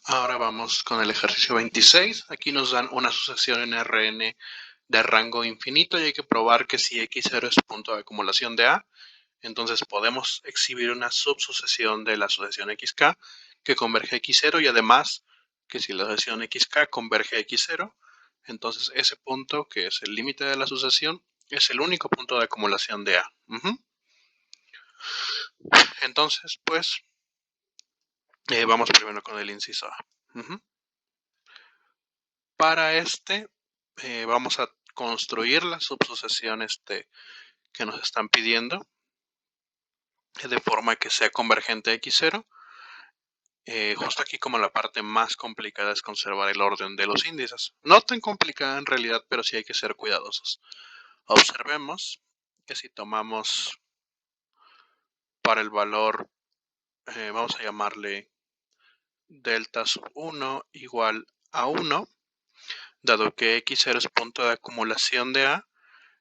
Ahora vamos con el ejercicio 26. Aquí nos dan una sucesión en Rn de rango infinito y hay que probar que si x0 es punto de acumulación de A, entonces podemos exhibir una subsucesión de la sucesión xk que converge a x0 y además que si la sucesión xk converge a x0, entonces ese punto, que es el límite de la sucesión, es el único punto de acumulación de A. Entonces, pues, vamos primero con el inciso A. Para este, vamos a construir las subsucesiones que nos están pidiendo de forma que sea convergente a x0. Justo aquí, como la parte más complicada es conservar el orden de los índices. No tan complicada en realidad, pero sí hay que ser cuidadosos. Observemos que si tomamos para el valor, vamos a llamarle delta sub 1 igual a 1, dado que x0 es punto de acumulación de A,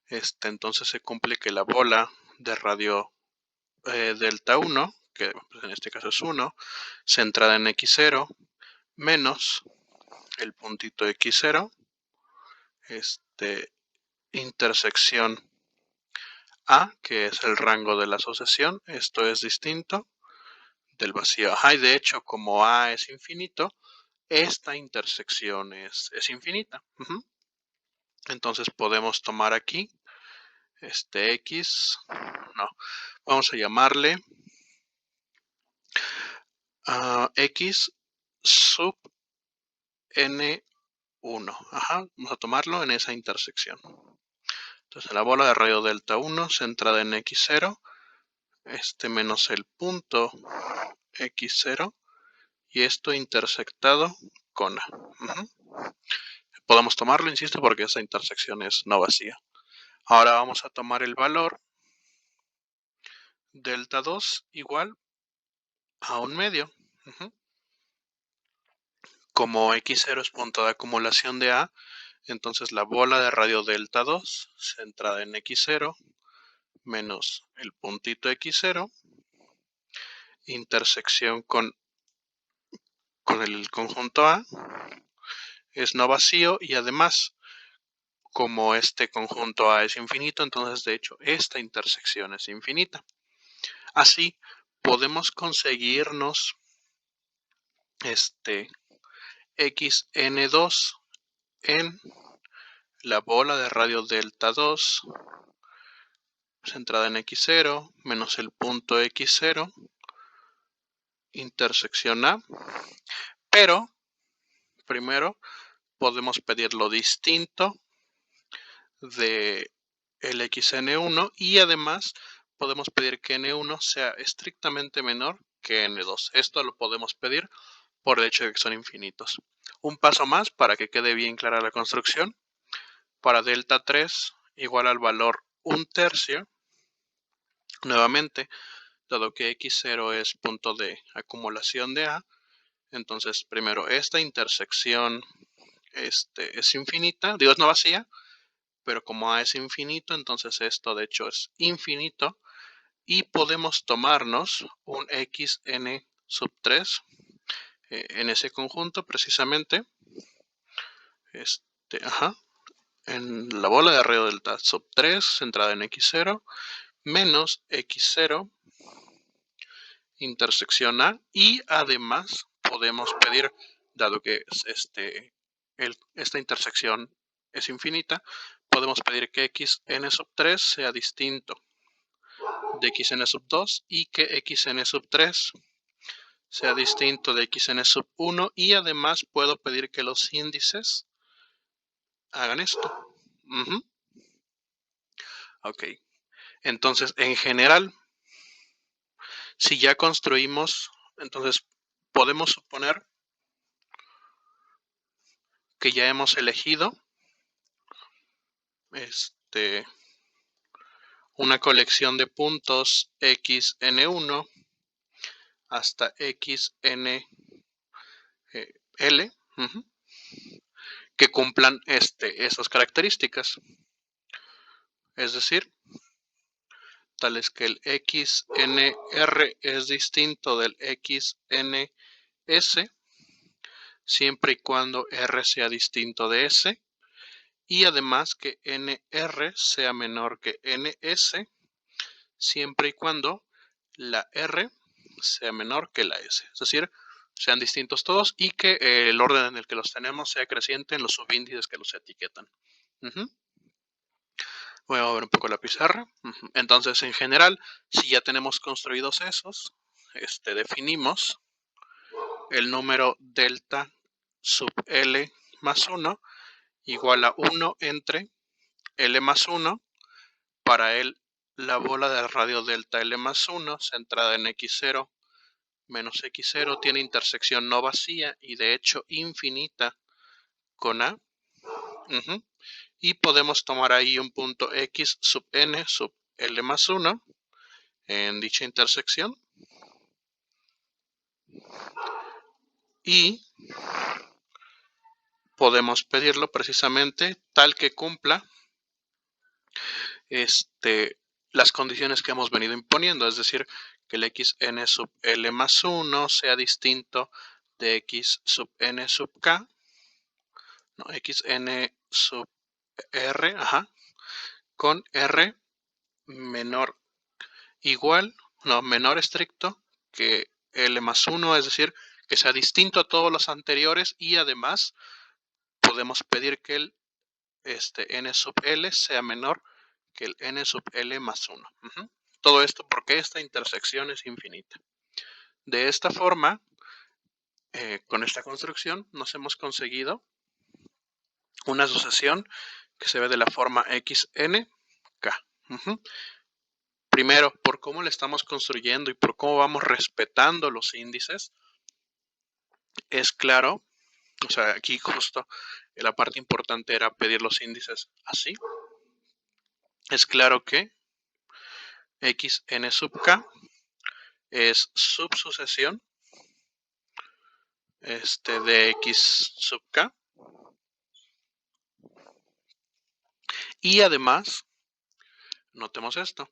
entonces se cumple que la bola de radio delta 1, que en este caso es 1, centrada en x0, menos el puntito x0, intersección A, que es el rango de la asociación. Esto es distinto del vacío. Y de hecho, como A es infinito, esta intersección es infinita. Entonces podemos tomar aquí x, no, vamos a llamarle x sub n1. Vamos a tomarlo en esa intersección. Entonces la bola de radio delta 1 centrada en x0, menos el punto x0, y esto intersectado con A. Podemos tomarlo, insisto, porque esa intersección es no vacía. Ahora vamos a tomar el valor delta 2 igual a 1/2. Como x0 es punto de acumulación de A, entonces la bola de radio delta 2 centrada en x0 menos el puntito x0, intersección con el conjunto A, es no vacío, y además, como este conjunto A es infinito, entonces de hecho esta intersección es infinita. Así podemos conseguirnos xn2 en la bola de radio delta 2 centrada en x0 menos el punto x0, intersección A. Pero primero podemos pedir lo distinto de el xn1 y además podemos pedir que n1 sea estrictamente menor que n2. Esto lo podemos pedir por el hecho de que son infinitos. Un paso más para que quede bien clara la construcción. Para delta 3 igual al valor 1/3, nuevamente, dado que x0 es punto de acumulación de A, entonces primero esta intersección es infinita, digo, es no vacía, pero como A es infinito, entonces esto de hecho es infinito, y podemos tomarnos un xn sub 3 en ese conjunto precisamente, en la bola de radio delta sub 3 centrada en x0 menos x0 intersección A, y además podemos pedir, dado que esta intersección es infinita, podemos pedir que xn sub 3 sea distinto de xn sub 2 y que xn sub 3 sea distinto de xn sub 1, y además puedo pedir que los índices hagan esto. Ok, entonces en general, si ya construimos, entonces podemos suponer que ya hemos elegido una colección de puntos xn1 hasta xnl que cumplan esas características. Es decir, tales que el xnr es distinto del xns siempre y cuando R sea distinto de S, y además que NR sea menor que NS, siempre y cuando la R sea menor que la S. Es decir, sean distintos todos y que el orden en el que los tenemos sea creciente en los subíndices que los etiquetan. Voy a mover un poco la pizarra. Entonces, en general, si ya tenemos construidos esos, definimos el número delta sub L más 1 igual a 1 entre L más 1 para la bola de radio delta L más 1 centrada en X0 menos X0 tiene intersección no vacía y de hecho infinita con A. Y podemos tomar ahí un punto X sub N sub L más 1 en dicha intersección. Y podemos pedirlo precisamente tal que cumpla las condiciones que hemos venido imponiendo, es decir, que el xn sub L más 1 sea distinto de x sub n sub k, no, xn sub r, con r menor igual, no, menor estricto que L más 1, es decir, que sea distinto a todos los anteriores y además podemos pedir que el n sub L sea menor que el n sub L más 1. Todo esto porque esta intersección es infinita. De esta forma, con esta construcción, nos hemos conseguido una sucesión que se ve de la forma xnk. Primero, por cómo le estamos construyendo y por cómo vamos respetando los índices, es claro, o sea, aquí justo la parte importante era pedir los índices así. Es claro que xn sub k es subsucesión de x sub k. Y además, notemos esto,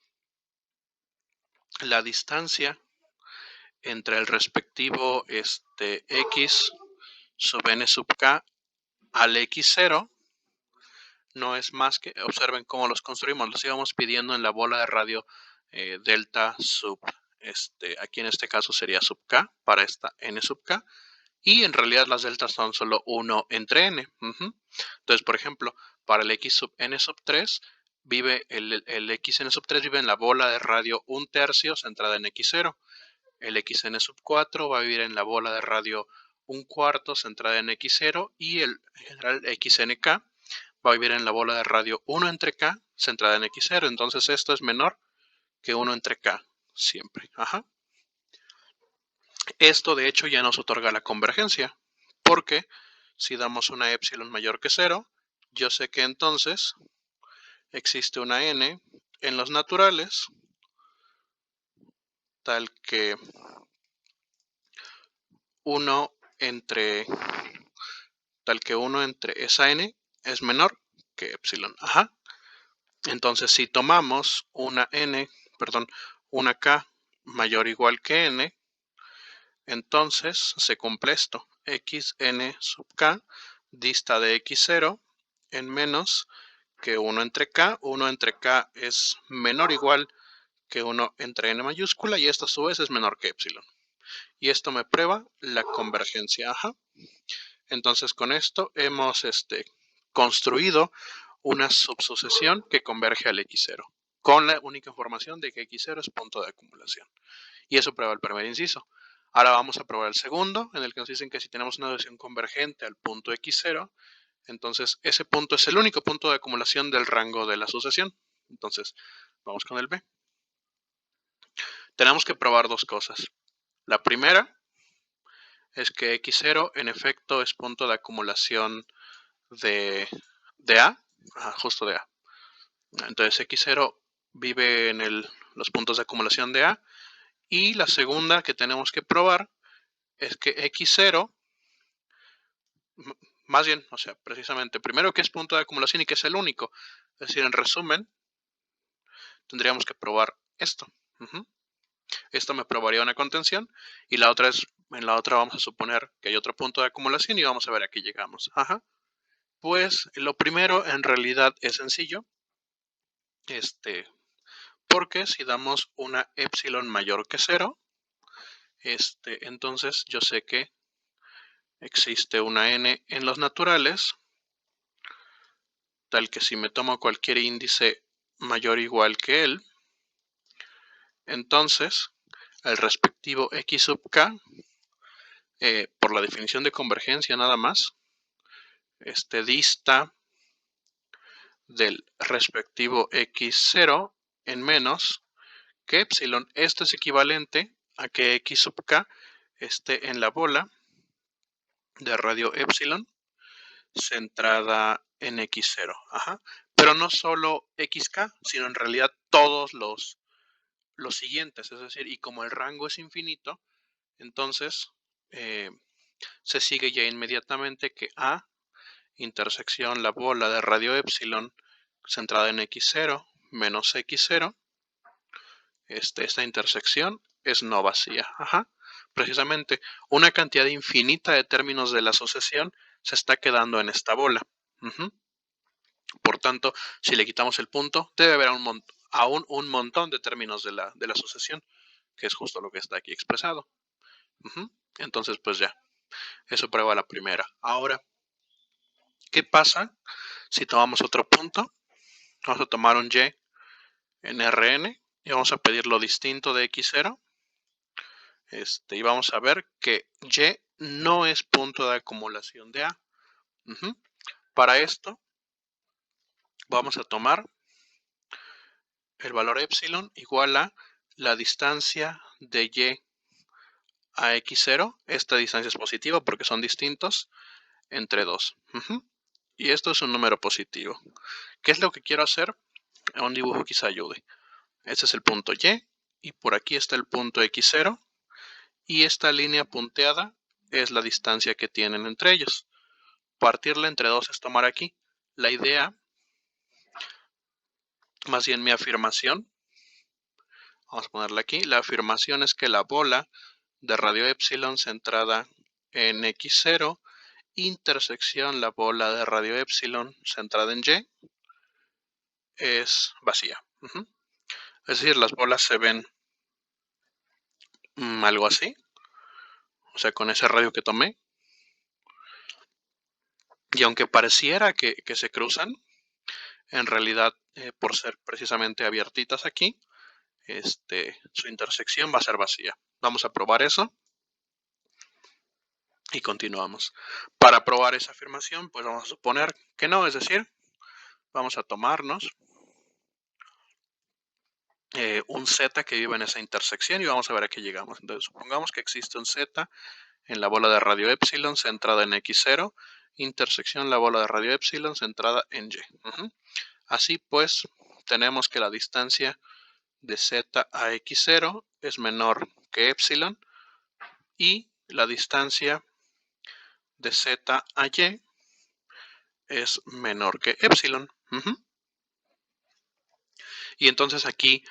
la distancia entre el respectivo x sub n sub k al x0 no es más que, observen cómo los construimos, los íbamos pidiendo en la bola de radio delta sub, aquí en este caso sería sub k para esta n sub k, y en realidad las deltas son solo 1 entre n. Entonces, por ejemplo, para el x sub n sub 3, vive el xn sub 3 vive en la bola de radio 1/3 centrada en x0. El xn sub 4 va a vivir en la bola de radio 1/4 centrada en x0 y en general xnk va a vivir en la bola de radio 1 entre k centrada en x0. Entonces esto es menor que 1 entre k siempre. Esto de hecho ya nos otorga la convergencia, porque si damos una epsilon mayor que 0, yo sé que entonces existe una n en los naturales tal que 1 entre esa n es menor que epsilon. Entonces si tomamos una k mayor o igual que n, entonces se cumple esto. xn sub k dista de x0 en menos que 1 entre k. 1 entre k es menor o igual que 1 entre n mayúscula y esto a su vez es menor que epsilon. Y esto me prueba la convergencia. Entonces con esto hemos construido una subsucesión que converge al x0 con la única información de que x0 es punto de acumulación. Y eso prueba el primer inciso. Ahora vamos a probar el segundo, en el que nos dicen que si tenemos una sucesión convergente al punto x0, entonces ese punto es el único punto de acumulación del rango de la sucesión. Entonces, vamos con el B. Tenemos que probar dos cosas. La primera es que x0 en efecto es punto de acumulación de A, justo de A. Entonces x0 vive en los puntos de acumulación de A. Y la segunda que tenemos que probar es que x0, más bien, o sea, precisamente, primero que es punto de acumulación y que es el único. Es decir, en resumen, tendríamos que probar esto. Esto me probaría una contención y la otra es En la otra vamos a suponer que hay otro punto de acumulación y vamos a ver a qué llegamos. Ajá. Pues lo primero en realidad es sencillo. Porque si damos una epsilon mayor que 0, entonces yo sé que existe una n en los naturales, tal que si me tomo cualquier índice mayor o igual que él, entonces el respectivo x sub k, por la definición de convergencia nada más, dista del respectivo x0 en menos que epsilon. Esto es equivalente a que x sub k esté en la bola de radio epsilon centrada en x0. Ajá. Pero no solo xk, sino en realidad todos los siguientes. Es decir, y como el rango es infinito, entonces se sigue ya inmediatamente que A intersección la bola de radio epsilon centrada en x0 menos x0, esta intersección es no vacía. Ajá. Precisamente una cantidad infinita de términos de la sucesión se está quedando en esta bola. Por tanto, si le quitamos el punto, debe haber aún un montón de términos de la sucesión, que es justo lo que está aquí expresado. Entonces, pues ya, eso prueba la primera. Ahora, ¿qué pasa si tomamos otro punto? Vamos a tomar un y en Rn y vamos a pedir lo distinto de x0. Y vamos a ver que y no es punto de acumulación de A. Para esto, vamos a tomar el valor epsilon igual a la distancia de y a x0. Esta distancia es positiva porque son distintos entre 2. Y esto es un número positivo. ¿Qué es lo que quiero hacer? Un dibujo quizá ayude. Este es el punto y por aquí está el punto x0. Y esta línea punteada es la distancia que tienen entre ellos. Partirla entre 2 es tomar aquí. La idea, más bien mi afirmación, vamos a ponerla aquí. La afirmación es que la bola de radio epsilon centrada en x0 intersección la bola de radio epsilon centrada en y es vacía. Es decir, las bolas se ven algo así. O sea, con ese radio que tomé. Y aunque pareciera que se cruzan, en realidad, por ser precisamente abiertitas aquí, su intersección va a ser vacía. Vamos a probar eso. Y continuamos. Para probar esa afirmación, pues vamos a suponer que no, es decir, vamos a tomarnos un z que vive en esa intersección y vamos a ver a qué llegamos. Entonces, supongamos que existe un z en la bola de radio epsilon centrada en x0, intersección la bola de radio epsilon centrada en y. Así pues, tenemos que la distancia de z a x0 es menor que epsilon y la distancia de z a y es menor que epsilon. Y entonces aquí,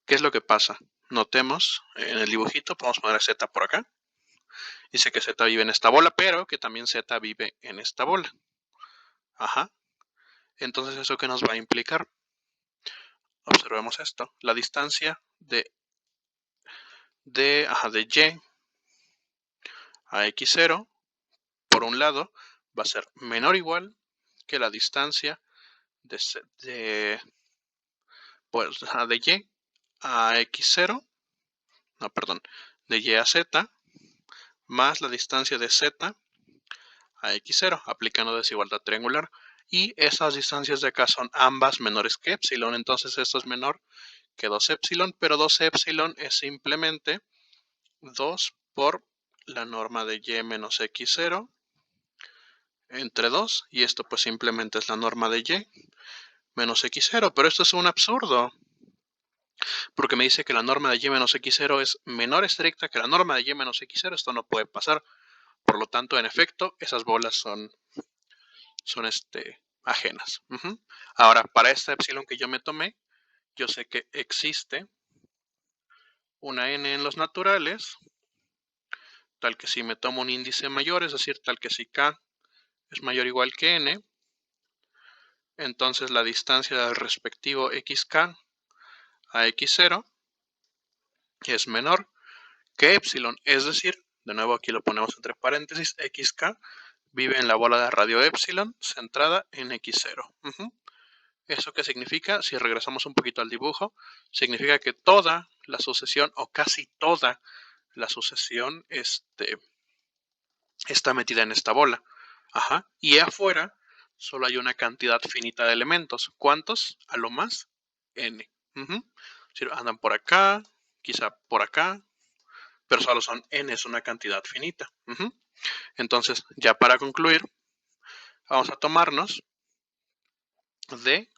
¿qué es lo que pasa? Notemos en el dibujito, podemos poner z por acá. Dice que z vive en esta bola, pero que también z vive en esta bola. Ajá. Entonces, ¿eso qué nos va a implicar? Observemos esto. La distancia de y a x0, por un lado, va a ser menor o igual que la distancia de y a x0, no, perdón, de y a z, más la distancia de z a x0, aplicando desigualdad triangular. Y esas distancias de acá son ambas menores que epsilon, entonces esto es menor que 2 epsilon, pero 2 epsilon es simplemente 2 por la norma de y menos x0 entre 2, y esto pues simplemente es la norma de y menos x0, pero esto es un absurdo, porque me dice que la norma de y menos x0 es menor estricta que la norma de y menos x0, esto no puede pasar. Por lo tanto, en efecto, esas bolas son ajenas. Ahora, para esta epsilon que yo me tomé, yo sé que existe una n en los naturales tal que si me tomo un índice mayor, es decir, tal que si k es mayor o igual que n, entonces la distancia del respectivo xk a x0 es menor que epsilon, es decir, de nuevo aquí lo ponemos entre paréntesis, xk vive en la bola de radio epsilon centrada en x0. ¿Eso qué significa? Si regresamos un poquito al dibujo, significa que toda la sucesión o casi toda la sucesión está metida en esta bola. Y afuera solo hay una cantidad finita de elementos. ¿Cuántos? A lo más n. Si andan por acá, quizá por acá, pero solo son n, es una cantidad finita. Entonces, ya para concluir, vamos a tomarnos de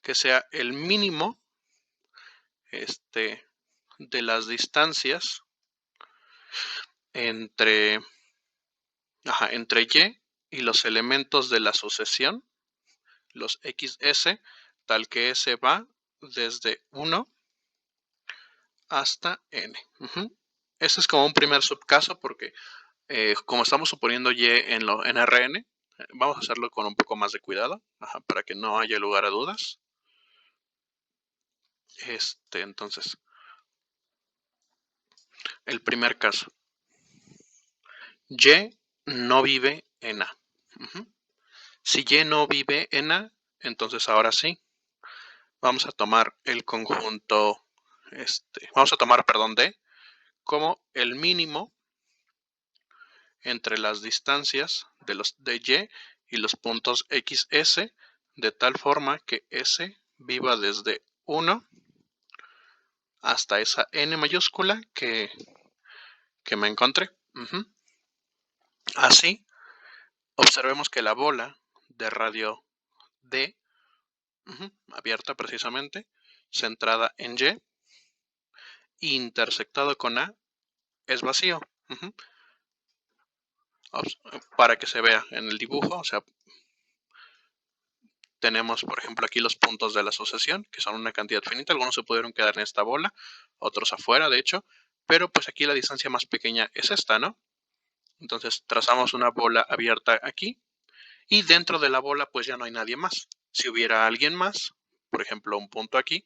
que sea el mínimo de las distancias entre y y los elementos de la sucesión, los xs, tal que s va desde 1 hasta n. Ese es como un primer subcaso porque como estamos suponiendo y en Rn, vamos a hacerlo con un poco más de cuidado, para que no haya lugar a dudas. Entonces, el primer caso. Y no vive en A. Si Y no vive en A, entonces ahora sí, vamos a tomar el conjunto, vamos a tomar, perdón, D como el mínimo entre las distancias de los de Y y los puntos XS, de tal forma que S viva desde 1 hasta esa N mayúscula que me encontré. Así, observemos que la bola de radio D, abierta precisamente, centrada en Y, intersectado con A, es vacío. Para que se vea en el dibujo, o sea, tenemos, por ejemplo, aquí los puntos de la asociación, que son una cantidad finita. Algunos se pudieron quedar en esta bola, otros afuera, de hecho. Pero pues aquí la distancia más pequeña es esta, ¿no? Entonces trazamos una bola abierta aquí. Y dentro de la bola pues ya no hay nadie más. Si hubiera alguien más, por ejemplo un punto aquí,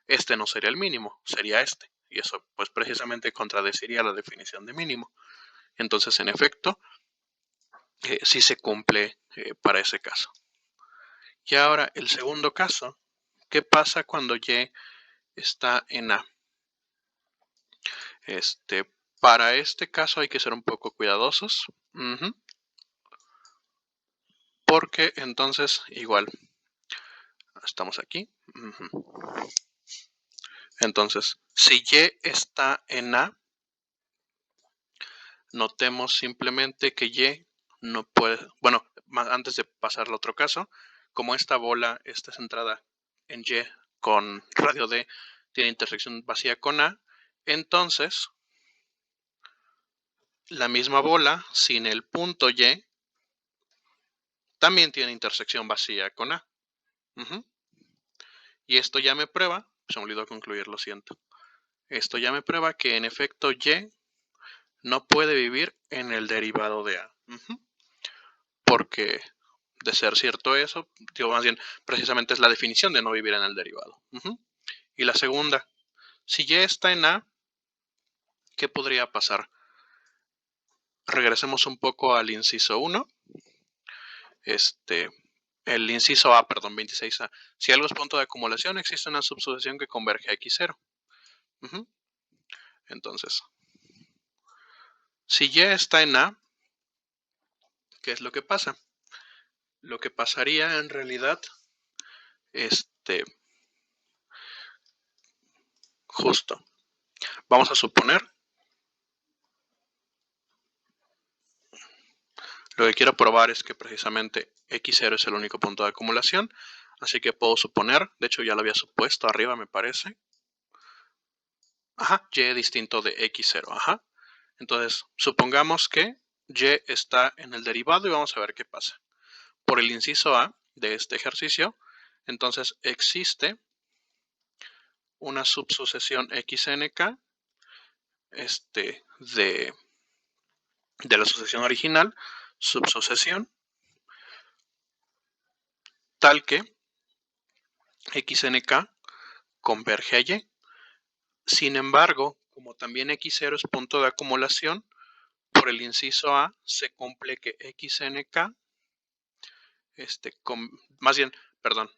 este no sería el mínimo, sería este. Y eso pues precisamente contradeciría la definición de mínimo. Entonces en efecto, sí se cumple para ese caso. Y ahora el segundo caso, ¿qué pasa cuando Y está en A? Para este caso hay que ser un poco cuidadosos. Porque entonces igual, estamos aquí. Entonces, si Y está en A, notemos simplemente que Y no puede, bueno, antes de pasar al otro caso, como esta bola está centrada en Y con radio D, tiene intersección vacía con A, entonces la misma bola sin el punto Y también tiene intersección vacía con A. Y esto ya me prueba, se me olvidó concluir, lo siento. Esto ya me prueba que en efecto Y no puede vivir en el derivado de A. Porque de ser cierto eso, digo más bien, precisamente es la definición de no vivir en el derivado. Y la segunda, si Y está en A, ¿qué podría pasar? Regresemos un poco al inciso 1. El inciso A, perdón, 26A. Si algo es punto de acumulación, existe una subsucesión que converge a X0. Entonces, si Y está en A, ¿qué es lo que pasa? Lo que pasaría en realidad, justo, vamos a suponer, lo que quiero probar es que precisamente X0 es el único punto de acumulación, así que puedo suponer, de hecho ya lo había supuesto arriba me parece, Y distinto de X0, Entonces, supongamos que Y está en el derivado y vamos a ver qué pasa. Por el inciso A de este ejercicio, entonces existe una subsucesión XNK de de la sucesión original, subsucesión, tal que xnk converge a y. Sin embargo, como también x0 es punto de acumulación, por el inciso A se cumple que xnk, más bien, perdón,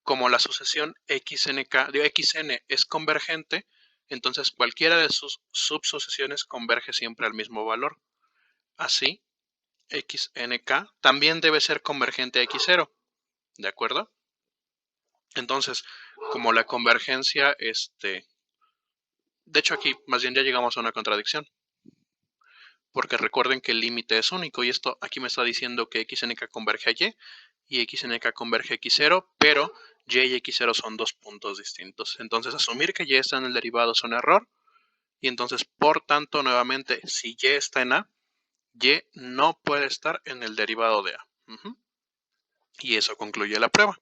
como la sucesión xn es convergente, entonces cualquiera de sus subsucesiones converge siempre al mismo valor. Así, xnk también debe ser convergente a x0, ¿de acuerdo? Entonces, como la convergencia, de hecho aquí más bien ya llegamos a una contradicción, porque recuerden que el límite es único y esto aquí me está diciendo que xnk converge a y xnk converge a x0, pero y x0 son dos puntos distintos. Entonces, asumir que y está en el derivado es un error, y entonces, por tanto, nuevamente, si y está en A, y no puede estar en el derivado de A. Y eso concluye la prueba.